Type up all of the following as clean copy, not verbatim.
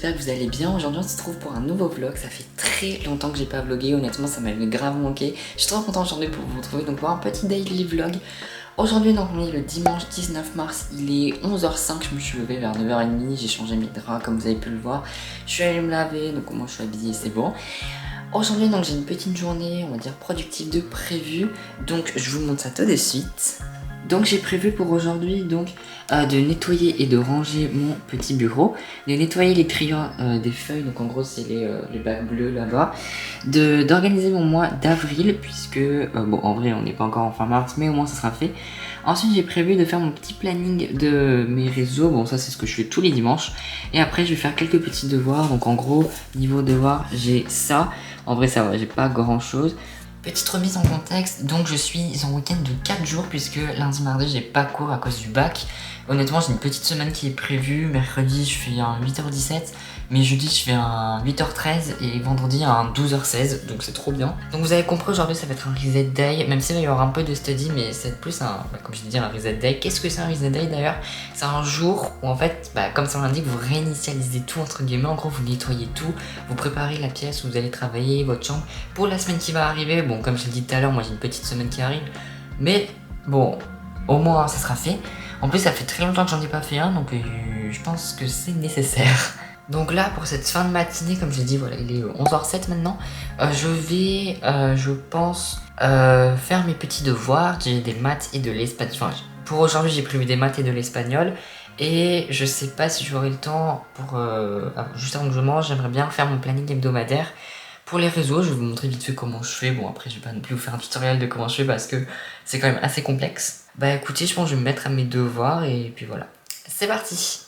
j'espère que vous allez bien. Aujourd'hui on se retrouve pour un nouveau vlog, ça fait très longtemps que j'ai pas vlogué, honnêtement ça m'avait grave manqué. Je suis trop contente aujourd'hui pour vous retrouver, donc pour un petit daily vlog. Aujourd'hui donc on est le dimanche 19 mars, il est 11h05, je me suis levée vers 9h30, j'ai changé mes draps comme vous avez pu le voir. Je suis allée me laver, donc moi je suis habillée, c'est bon. Aujourd'hui donc j'ai une petite journée, on va dire productive de prévu, donc je vous montre ça tout de suite. Donc j'ai prévu pour aujourd'hui donc de nettoyer et de ranger mon petit bureau, de nettoyer les crayons des feuilles, donc en gros c'est les bacs bleus là-bas, d'organiser mon mois d'avril puisque bon en vrai on n'est pas encore en fin mars mais au moins ça sera fait. Ensuite j'ai prévu de faire mon petit planning de mes réseaux, bon ça c'est ce que je fais tous les dimanches, et après je vais faire quelques petits devoirs, donc en gros niveau devoirs j'ai ça, en vrai ça va, j'ai pas grand chose. Petite remise en contexte, donc je suis en week-end de 4 jours puisque lundi mardi j'ai pas cours à cause du bac. Honnêtement j'ai une petite semaine qui est prévue, mercredi je fais un 8h17, mais jeudi je fais un 8h13 et vendredi un 12h16, donc c'est trop bien. Donc vous avez compris, aujourd'hui ça va être un reset day, même s'il va y avoir un peu de study, mais c'est plus un, comme je disais, un reset day. Qu'est-ce que c'est un reset day d'ailleurs? C'est un jour où en fait, comme ça l'indique, vous réinitialisez tout entre guillemets, en gros vous nettoyez tout, vous préparez la pièce où vous allez travailler, votre chambre, pour la semaine qui va arriver. Bon comme je l'ai dit tout à l'heure, moi j'ai une petite semaine qui arrive, mais bon, au moins ça sera fait. En plus ça fait très longtemps que j'en ai pas fait un, donc je pense que c'est nécessaire. Donc là pour cette fin de matinée, comme je l'ai dit, voilà il est 11h07 maintenant, je vais je pense faire mes petits devoirs. J'ai des maths et de l'espagnol, enfin, pour aujourd'hui j'ai prévu des maths et de l'espagnol. Et je sais pas si j'aurai le temps pour juste avant que je mange, j'aimerais bien faire mon planning hebdomadaire. Pour les réseaux, je vais vous montrer vite fait comment je fais. Bon après je vais pas non plus vous faire un tutoriel de comment je fais parce que c'est quand même assez complexe. Bah écoutez, je pense que je vais me mettre à mes devoirs et puis voilà. C'est parti!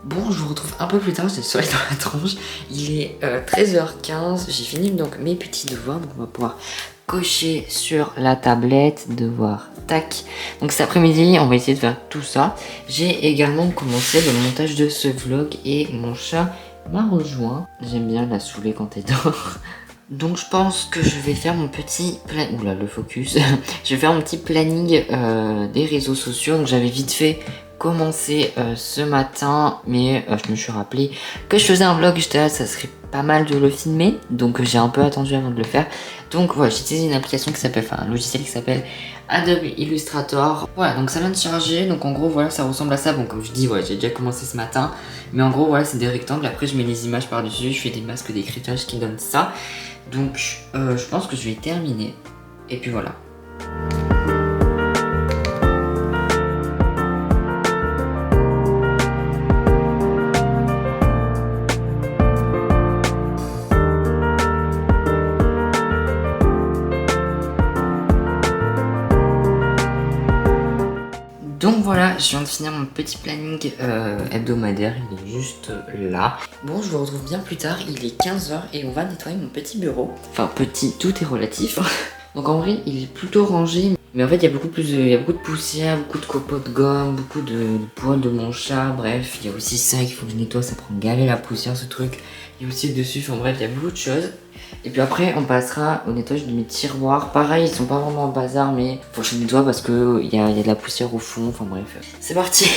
Bon, je vous retrouve un peu plus tard, j'ai le soleil dans la tronche. Il est 13h15, j'ai fini donc mes petits devoirs, donc on va pouvoir cocher sur la tablette, devoir, tac. Donc cet après-midi, on va essayer de faire tout ça. J'ai également commencé le montage de ce vlog et mon chat m'a rejoint. J'aime bien la saouler quand elle dort. Donc je pense que je vais faire mon petit planning, oula le focus, je vais faire mon petit planning des réseaux sociaux. Donc j'avais vite fait commencé ce matin, mais je me suis rappelé que je faisais un vlog, j'étais là, ça serait pas mal de le filmer, donc j'ai un peu attendu avant de le faire. Donc voilà, j'utilise une application qui s'appelle, enfin un logiciel qui s'appelle Adobe Illustrator. Voilà, donc ça vient de charger, donc en gros voilà, ça ressemble à ça. Bon comme je dis, ouais, j'ai déjà commencé ce matin, mais en gros voilà, c'est des rectangles, après je mets les images par dessus, je fais des masques d'écriture qui donnent ça. Donc je pense que je vais terminer, et puis voilà. Donc voilà, je viens de finir mon petit planning hebdomadaire, il est juste là. Bon, je vous retrouve bien plus tard, il est 15h et on va nettoyer mon petit bureau. Enfin petit, tout est relatif. Donc en vrai, il est plutôt rangé, mais en fait il y a beaucoup de poussière, beaucoup de copeaux de gomme, beaucoup de poils de mon chat, bref. Il y a aussi ça qu'il faut que je nettoie, ça prend gavé la poussière ce truc. Il y a aussi le dessus, enfin bref, il y a beaucoup de choses. Et puis après on passera au nettoyage de mes tiroirs. Pareil, ils sont pas vraiment en bazar, mais faut que je les nettoie parce que il y a de la poussière au fond, enfin bref. C'est parti.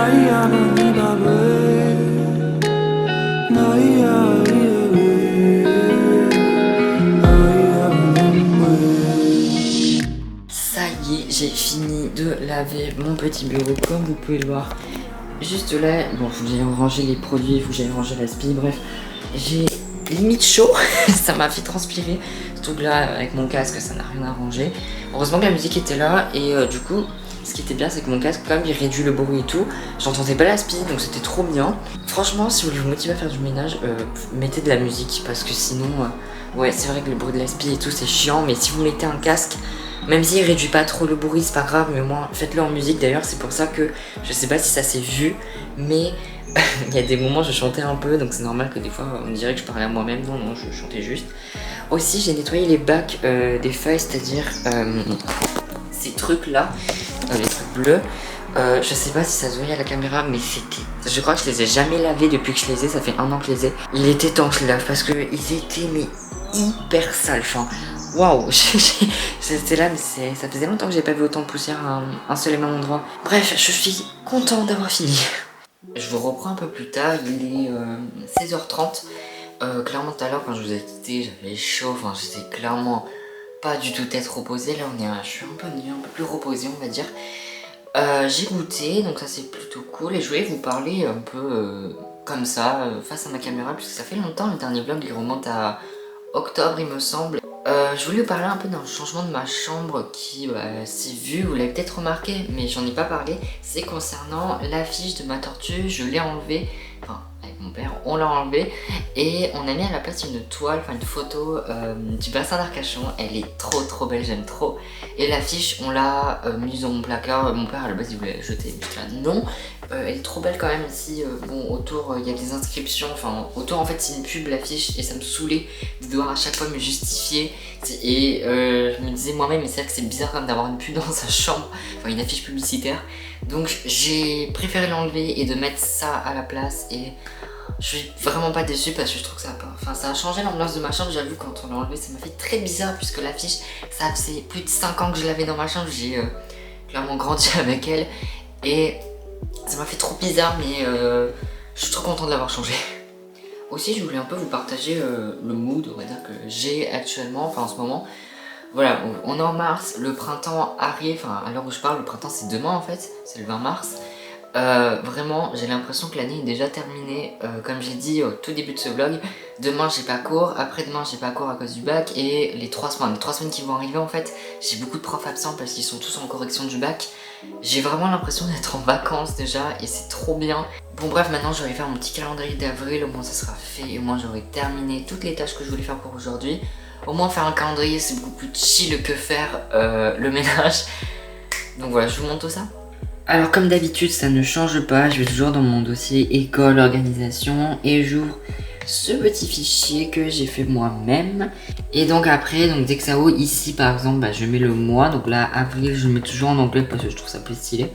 Ça y est, j'ai fini de laver mon petit bureau comme vous pouvez le voir. Juste là, bon, faut que j'aille ranger les produits, il faut que j'aille ranger la spie, bref. J'ai limite chaud, ça m'a fait transpirer. Surtout que là, avec mon casque, ça n'a rien arrangé. Heureusement que la musique était là et du coup, ce qui était bien, c'est que mon casque, comme il réduit le bruit et tout, j'entendais pas la spie, donc c'était trop bien. Franchement, si vous voulez vous motiver à faire du ménage, mettez de la musique parce que sinon, ouais, c'est vrai que le bruit de la spie et tout, c'est chiant, mais si vous mettez un casque, même s'il réduit pas trop le bruit, c'est pas grave, mais au moins faites-le en musique. D'ailleurs, c'est pour ça que je sais pas si ça s'est vu, mais il y a des moments je chantais un peu, donc c'est normal que des fois on dirait que je parlais à moi-même. Non, non, je chantais juste. Aussi, j'ai nettoyé les bacs des feuilles, c'est-à-dire ces trucs-là, les trucs bleus. Je sais pas si ça se voyait à la caméra, mais c'était... Je crois que je les ai jamais lavés depuis que je les ai, ça fait 1 an que je les ai. Il était temps que je les lave parce qu'ils étaient mais hyper sales. Enfin, waouh, j'étais là, mais ça faisait longtemps que j'ai pas vu autant de poussière à un seul et même endroit. Bref, je suis content d'avoir fini. Je vous reprends un peu plus tard, il est 16h30. Clairement tout à l'heure quand je vous ai quitté, j'avais chaud, enfin j'étais clairement pas du tout tête reposée. Là je suis un peu mieux, un peu plus reposée on va dire. J'ai goûté, donc ça c'est plutôt cool et je voulais vous parler un peu comme ça, face à ma caméra, puisque ça fait longtemps, le dernier vlog il remonte à octobre il me semble. Je voulais vous parler un peu d'un changement de ma chambre qui s'est vu, vous l'avez peut-être remarqué, mais j'en ai pas parlé. C'est concernant l'affiche de ma tortue, je l'ai enlevée, enfin avec mon père, on l'a enlevée et on a mis à la place une toile, enfin une photo du bassin d'Arcachon. Elle est trop belle, j'aime trop. Et l'affiche, on l'a mise dans mon placard. Mon père à la base il voulait la jeter, mais j'étais là non. Elle est trop belle quand même ici. Bon, autour il y a des inscriptions, enfin autour en fait c'est une pub l'affiche et ça me saoulait de devoir à chaque fois me justifier. Et je me disais moi-même, mais c'est vrai que c'est bizarre quand même d'avoir une pub dans sa chambre, enfin une affiche publicitaire. Donc j'ai préféré l'enlever et de mettre ça à la place et je suis vraiment pas déçue parce que je trouve que ça a changé l'ambiance de ma chambre. J'avoue quand on l'a enlevé ça m'a fait très bizarre puisque l'affiche ça faisait plus de 5 ans que je l'avais dans ma chambre. J'ai clairement grandi avec elle et ça m'a fait trop bizarre mais je suis trop contente de l'avoir changé. Aussi je voulais un peu vous partager le mood on va dire que j'ai actuellement, enfin en ce moment. Voilà, on est en mars, le printemps arrive, enfin à l'heure où je parle le printemps c'est demain en fait, c'est le 20 mars. Vraiment j'ai l'impression que l'année est déjà terminée. Comme j'ai dit au tout début de ce vlog, demain j'ai pas cours, après-demain j'ai pas cours à cause du bac et les 3 semaines qui vont arriver en fait, j'ai beaucoup de profs absents parce qu'ils sont tous en correction du bac. J'ai vraiment l'impression d'être en vacances déjà et c'est trop bien. Bon bref, maintenant je vais faire mon petit calendrier d'avril, au moins ça sera fait et au moins j'aurai terminé toutes les tâches que je voulais faire pour aujourd'hui. Au moins faire un calendrier c'est beaucoup plus chill que faire le ménage. Donc voilà, je vous montre tout ça. Alors comme d'habitude ça ne change pas, je vais toujours dans mon dossier école, organisation et j'ouvre ce petit fichier que j'ai fait moi-même. Et donc après, donc dès que ça ouvre ici par exemple, je mets le mois, donc là avril je mets toujours en anglais parce que je trouve ça plus stylé.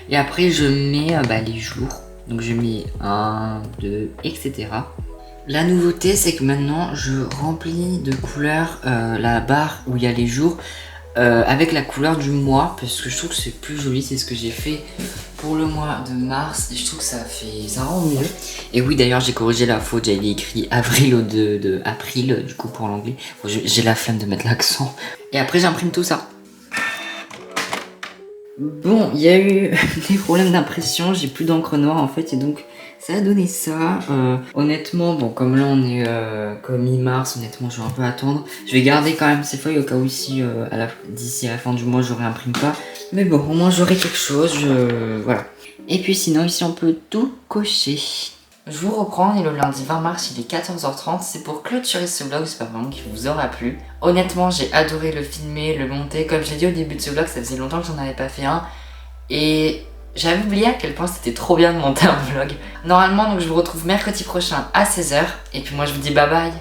Et après je mets les jours, donc je mets 1, 2, etc. La nouveauté c'est que maintenant je remplis de couleurs la barre où il y a les jours avec la couleur du mois parce que je trouve que c'est plus joli. C'est ce que j'ai fait pour le mois de mars et je trouve que ça rend mieux. Et oui d'ailleurs j'ai corrigé la faute, j'avais écrit avril au de april du coup pour l'anglais. Bon, j'ai la flemme de mettre l'accent. Et après j'imprime tout ça. Bon, il y a eu des problèmes d'impression, j'ai plus d'encre noire en fait et donc ça a donné ça. Honnêtement, bon comme là on est comme mi-mars, honnêtement je vais un peu attendre. Je vais garder quand même ces feuilles au cas où ici d'ici à la fin du mois je réimprime pas. Mais bon, au moins j'aurai quelque chose, voilà. Et puis sinon ici on peut tout cocher. Je vous reprends et le lundi 20 mars il est 14h30, c'est pour clôturer ce vlog, j'espère vraiment qu'il vous aura plu. Honnêtement j'ai adoré le filmer, le monter, comme j'ai dit au début de ce vlog ça faisait longtemps que j'en avais pas fait un. Et j'avais oublié à quel point c'était trop bien de monter un vlog. Normalement donc je vous retrouve mercredi prochain à 16h et puis moi je vous dis bye bye.